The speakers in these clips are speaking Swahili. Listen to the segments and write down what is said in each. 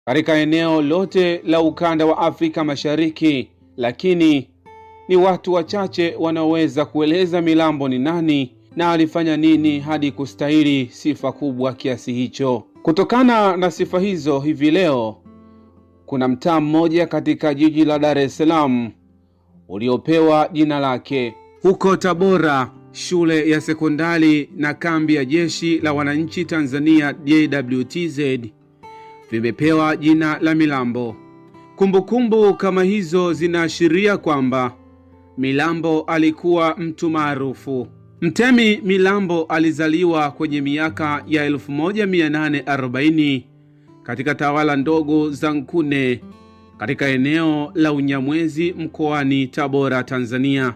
katika eneo lote la ukanda wa Afrika Mashariki, lakini ni watu wachache wanaoweza kueleza Milambo ni nani na alifanya nini hadi kustahili sifa kubwa kiasi hicho. Kutokana na sifa hizo, hivi leo kuna mtaa mmoja katika jiji la Dar es Salaam uliopewa jina lake. Huko Tabora, shule ya sekondari na kambi ya jeshi la wananchi Tanzania JWTZ vimepewa jina la Milambo. Kumbukumbu kama hizo zinaashiria kwamba Milambo alikuwa mtu maarufu. Mtemi Milambo alizaliwa kwenye miaka ya 1840 katika tawala ndogo za Nkune katika eneo la Unyamwezi mkoani Tabora, Tanzania.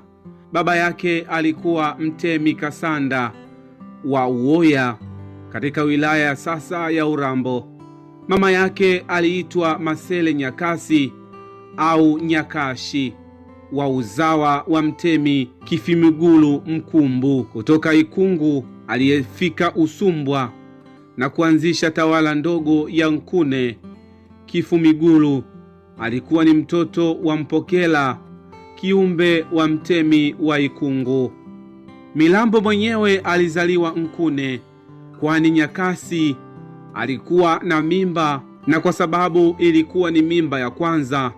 Baba yake alikuwa Mtemi Kasanda wa Uoya katika wilaya ya sasa ya Urambo. Mama yake aliitwa Masele Nyakasi au Nyakashi wa uzawa wa Mtemi Kifimigulu Mkumbu kutoka Ikungu, aliyefika Usumbwa na kuanzisha tawala ndogo ya Nkune. Kifumigulu alikuwa ni mtoto wa Mpokela, kiumbe wa Mtemi wa Ikungu. Milambo mwenyewe alizaliwa Nkune, kwani Nyakasi alikuwa na mimba, na kwa sababu ilikuwa ni mimba ya kwanza,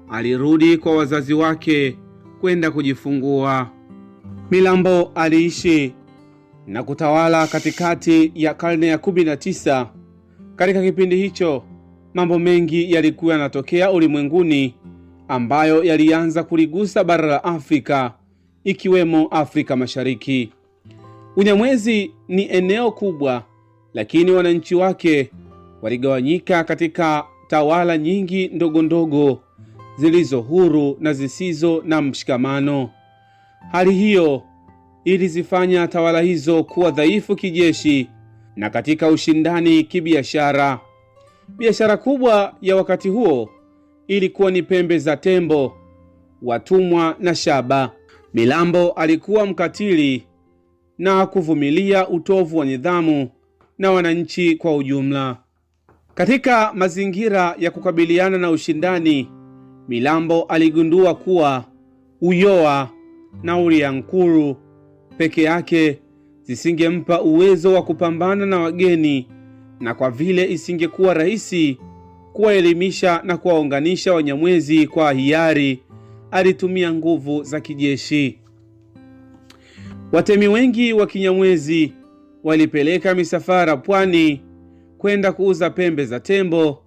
alirudi kwa wazazi wake kwenda kujifungua. Milambo aliishi na kutawala katikati ya karne ya 19. Katika kipindi hicho, mambo mengi yalikuwa yanatokea ulimwenguni ambayo yalianza kuligusa bara la Afrika, ikiwemo Afrika Mashariki. Unyamwezi ni eneo kubwa, lakini wananchi wake waligawanyika katika tawala nyingi ndogo ndogo zilizo huru na zisizo na mshikamano. Hali hiyo ilizifanya tawala hizo kuwa dhaifu kijeshi na katika ushindani kibiashara. Biashara kubwa ya wakati huo ilikuwa ni pembe za tembo, watumwa na shaba. Milambo alikuwa mkatili na kuvumilia utovu wa nidhamu na wananchi kwa ujumla. Katika mazingira ya kukabiliana na ushindani, Milambo aligundua kuwa Uyoa na Uliankuru peke yake zisingempa uwezo wa kupambana na wageni, na kwa vile isingekuwa rahisi kuwaelimisha na kuwaunganisha Wanyamwezi kwa hiari, alitumia nguvu za kijeshi. Watemi wengi wa Kinyamwezi walipeleka misafara pwani kwenda kuuza pembe za tembo